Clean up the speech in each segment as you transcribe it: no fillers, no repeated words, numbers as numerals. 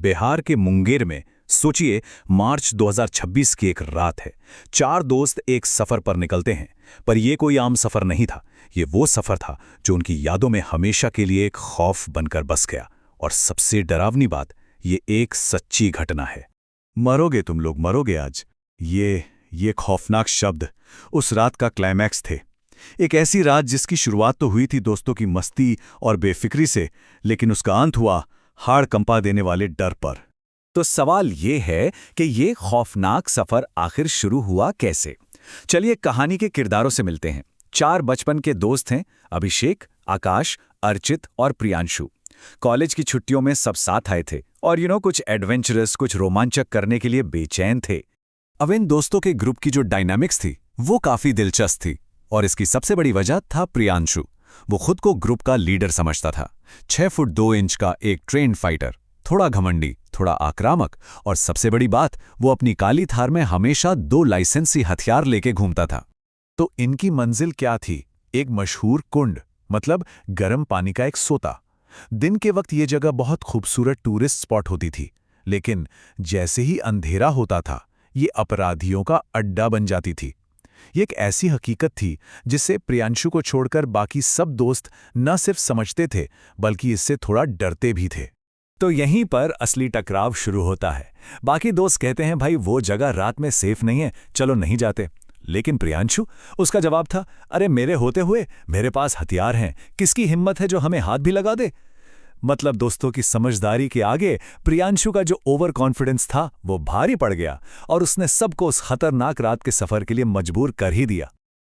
बिहार के मुंगेर में सोचिए मार्च 2026 की एक रात है। 4 दोस्त एक सफर पर निकलते हैं, पर यह कोई आम सफर नहीं था। ये वो सफर था जो उनकी यादों में हमेशा के लिए एक खौफ बनकर बस गया। और सबसे डरावनी बात, ये एक सच्ची घटना है। मरोगे तुम लोग, मरोगे आज। ये खौफनाक शब्द उस रात का क्लाइमैक्स थे। एक ऐसी रात जिसकी शुरुआत तो हुई थी दोस्तों की मस्ती और बेफिक्री से, लेकिन उसका अंत हुआ हाड़ कंपा देने वाले डर पर। तो सवाल ये है कि ये खौफनाक सफर आखिर शुरू हुआ कैसे? चलिए कहानी के किरदारों से मिलते हैं। 4 बचपन के दोस्त हैं, अभिषेक, आकाश, अर्चित और प्रियांशु। कॉलेज की छुट्टियों में सब साथ आए थे और कुछ एडवेंचरस, कुछ रोमांचक करने के लिए बेचैन थे। अब इन दोस्तों के ग्रुप की जो डायनामिक्स थी वो काफी दिलचस्प थी, और इसकी सबसे बड़ी वजह था प्रियांशु। वो खुद को ग्रुप का लीडर समझता था। 6 फुट 2 इंच का एक ट्रेन्ड फाइटर, थोड़ा घमंडी, थोड़ा आक्रामक, और सबसे बड़ी बात, वो अपनी काली थार में हमेशा 2 लाइसेंसी हथियार लेके घूमता था। तो इनकी मंजिल क्या थी? एक मशहूर कुंड, मतलब गर्म पानी का एक सोता। दिन के वक्त ये जगह बहुत खूबसूरत टूरिस्ट स्पॉट होती थी, लेकिन जैसे ही अंधेरा होता था ये अपराधियों का अड्डा बन जाती थी। ये एक ऐसी हकीकत थी जिससे प्रियांशु को छोड़कर बाकी सब दोस्त न सिर्फ समझते थे बल्कि इससे थोड़ा डरते भी थे। तो यहीं पर असली टकराव शुरू होता है। बाकी दोस्त कहते हैं भाई वो जगह रात में सेफ नहीं है, चलो नहीं जाते। लेकिन प्रियांशु, उसका जवाब था, अरे मेरे होते हुए मेरे पास हथियार हैं, किसकी हिम्मत है जो हमें हाथ भी लगा दे। मतलब दोस्तों की समझदारी के आगे प्रियांशु का जो ओवर कॉन्फिडेंस था वो भारी पड़ गया, और उसने सबको उस खतरनाक रात के सफर के लिए मजबूर कर ही दिया।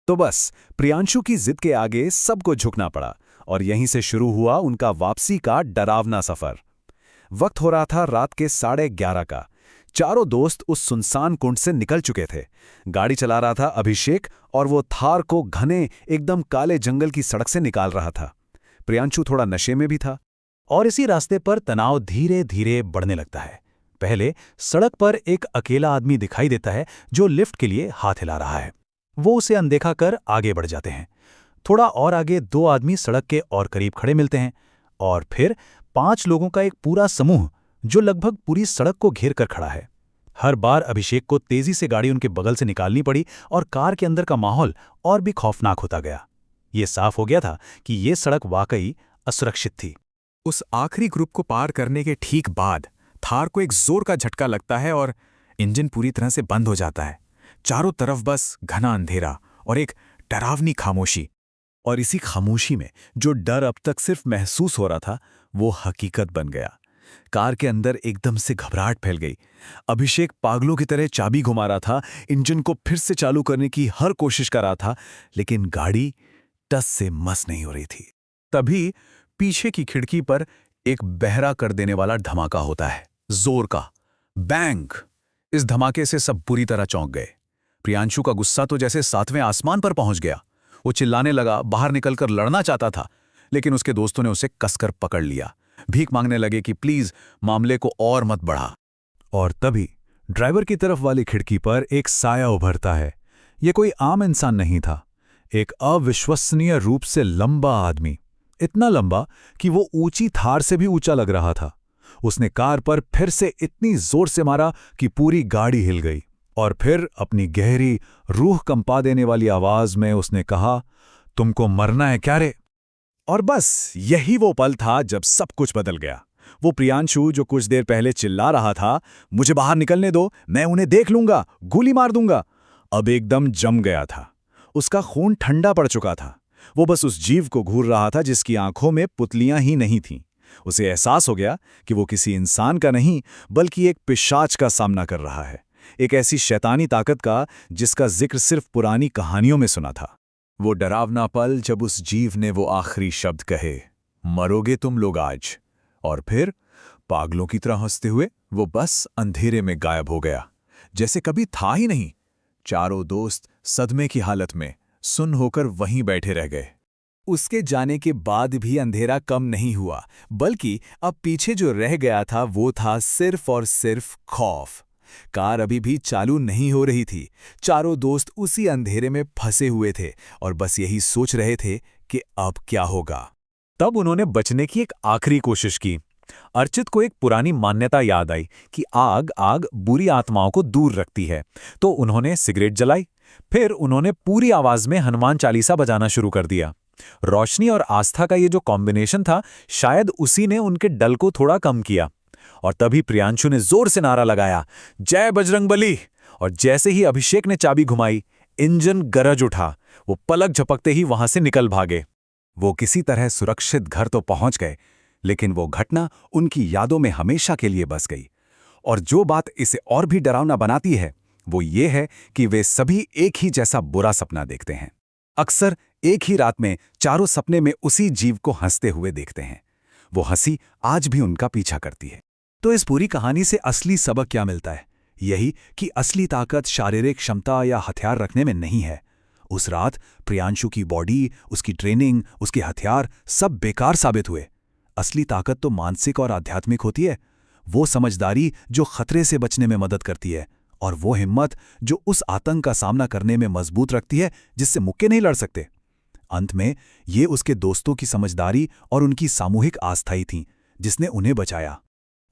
तो बस प्रियांशु की जिद के आगे सबको झुकना पड़ा, और यहीं से शुरू हुआ उनका वापसी का डरावना सफर। वक्त हो रहा था रात के 11:30 का। चारों दोस्त उस सुनसान कुंड से निकल चुके थे। गाड़ी चला रहा था अभिषेक, और वो थार को घने एकदम काले जंगल की सड़क से निकाल रहा था। प्रियांशु थोड़ा नशे में भी था। और इसी रास्ते पर तनाव धीरे धीरे बढ़ने लगता है। पहले सड़क पर एक अकेला आदमी दिखाई देता है जो लिफ्ट के लिए हाथ हिला रहा है। वो उसे अनदेखा कर आगे बढ़ जाते हैं। थोड़ा और आगे 2 आदमी सड़क के और करीब खड़े मिलते हैं, और फिर 5 लोगों का एक पूरा समूह जो लगभग पूरी सड़क को घेर कर खड़ा है। हर बार अभिषेक को तेजी से गाड़ी उनके बगल से निकालनी पड़ी, और कार के अंदर का माहौल और भी खौफनाक होता गया। ये साफ हो गया था कि ये सड़क वाकई असुरक्षित थी। उस आखिरी ग्रुप को पार करने के ठीक बाद थार को एक जोर का झटका लगता है और इंजन पूरी तरह से बंद हो जाता है। चारों तरफ बस घना अंधेरा और एक डरावनी खामोशी। और इसी खामोशी में जो डर अब तक सिर्फ महसूस हो रहा था वो हकीकत बन गया। कार के अंदर एकदम से घबराहट फैल गई। अभिषेक पागलों की तरह चाबी घुमा रहा था, इंजन को फिर से चालू करने की हर कोशिश कर रहा था, लेकिन गाड़ी टस से मस नहीं हो रही थी। तभी पीछे की खिड़की पर एक बहरा कर देने वाला धमाका होता है, जोर का बैंग। इस धमाके से सब बुरी तरह चौंक गए। प्रियांशु का गुस्सा तो जैसे 7वें आसमान पर पहुंच गया। वो चिल्लाने लगा, बाहर निकलकर लड़ना चाहता था, लेकिन उसके दोस्तों ने उसे कसकर पकड़ लिया। भीख मांगने लगे कि प्लीज मामले को और मत बढ़ा। और तभी ड्राइवर की तरफ वाली खिड़की पर एक साया उभरता है। यह कोई आम इंसान नहीं था, एक अविश्वसनीय रूप से लंबा आदमी। इतना लंबा कि वो ऊंची थार से भी ऊंचा लग रहा था। उसने कार पर फिर से इतनी जोर से मारा कि पूरी गाड़ी हिल गई, और फिर अपनी गहरी, रूह कंपा देने वाली आवाज में उसने कहा, तुमको मरना है क्या रे? और बस यही वो पल था जब सब कुछ बदल गया। वो प्रियांशु जो कुछ देर पहले चिल्ला रहा था, मुझे बाहर निकलने दो, मैं उन्हें देख लूंगा, गोली मार दूंगा, अब एकदम जम गया था। उसका खून ठंडा पड़ चुका था। वो बस उस जीव को घूर रहा था जिसकी आंखों में पुतलियां ही नहीं थीं। उसे एहसास हो गया कि वो किसी इंसान का नहीं बल्कि एक पिशाच का सामना कर रहा है, एक ऐसी शैतानी ताकत का जिसका जिक्र सिर्फ पुरानी कहानियों में सुना था। वो डरावना पल जब उस जीव ने वो आखिरी शब्द कहे, मरोगे तुम लोग आज, और फिर पागलों की तरह हंसते हुए वो बस अंधेरे में गायब हो गया, जैसे कभी था ही नहीं। चारों दोस्त सदमे की हालत में सुन्न होकर वहीं बैठे रह गए। उसके जाने के बाद भी अंधेरा कम नहीं हुआ, बल्कि अब पीछे जो रह गया था वो था सिर्फ और सिर्फ खौफ। कार अभी भी चालू नहीं हो रही थी। चारों दोस्त उसी अंधेरे में फंसे हुए थे और बस यही सोच रहे थे कि अब क्या होगा। तब उन्होंने बचने की एक आखिरी कोशिश की। अर्चित को एक पुरानी मान्यता याद आई कि आग आग बुरी आत्माओं को दूर रखती है, तो उन्होंने सिगरेट जलाई। फिर उन्होंने पूरी आवाज में हनुमान चालीसा बजाना शुरू कर दिया। रोशनी और आस्था का ये जो कॉम्बिनेशन था, शायद उसी ने उनके डल को थोड़ा कम किया। और तभी प्रियांशु ने जोर से नारा लगाया, जय बजरंगबली। और जैसे ही अभिषेक ने चाबी घुमाई, इंजन गरज उठा। वो पलक झपकते ही वहां से निकल भागे। वो किसी तरह सुरक्षित घर तो पहुंच गए, लेकिन वो घटना उनकी यादों में हमेशा के लिए बस गई। और जो बात इसे और भी डरावना बनाती है, वो ये है कि वे सभी एक ही जैसा बुरा सपना देखते हैं। अक्सर एक ही रात में चारों सपने में उसी जीव को हंसते हुए देखते हैं। वो हंसी आज भी उनका पीछा करती है। तो इस पूरी कहानी से असली सबक क्या मिलता है? यही कि असली ताकत शारीरिक क्षमता या हथियार रखने में नहीं है। उस रात प्रियांशु की बॉडी, उसकी ट्रेनिंग, उसके हथियार सब बेकार साबित हुए। असली ताकत तो मानसिक और आध्यात्मिक होती है। वो समझदारी जो खतरे से बचने में मदद करती है, और वो हिम्मत जो उस आतंक का सामना करने में मजबूत रखती है जिससे मुक्के नहीं लड़ सकते। अंत में ये उसके दोस्तों की समझदारी और उनकी सामूहिक आस्था ही थी जिसने उन्हें बचाया।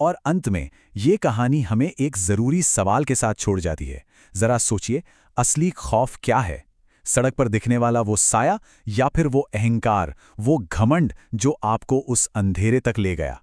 और अंत में ये कहानी हमें एक जरूरी सवाल के साथ छोड़ जाती है। जरा सोचिए, असली खौफ क्या है? सड़क पर दिखने वाला वो साया, या फिर वो अहंकार, वो घमंड जो आपको उस अंधेरे तक ले गया?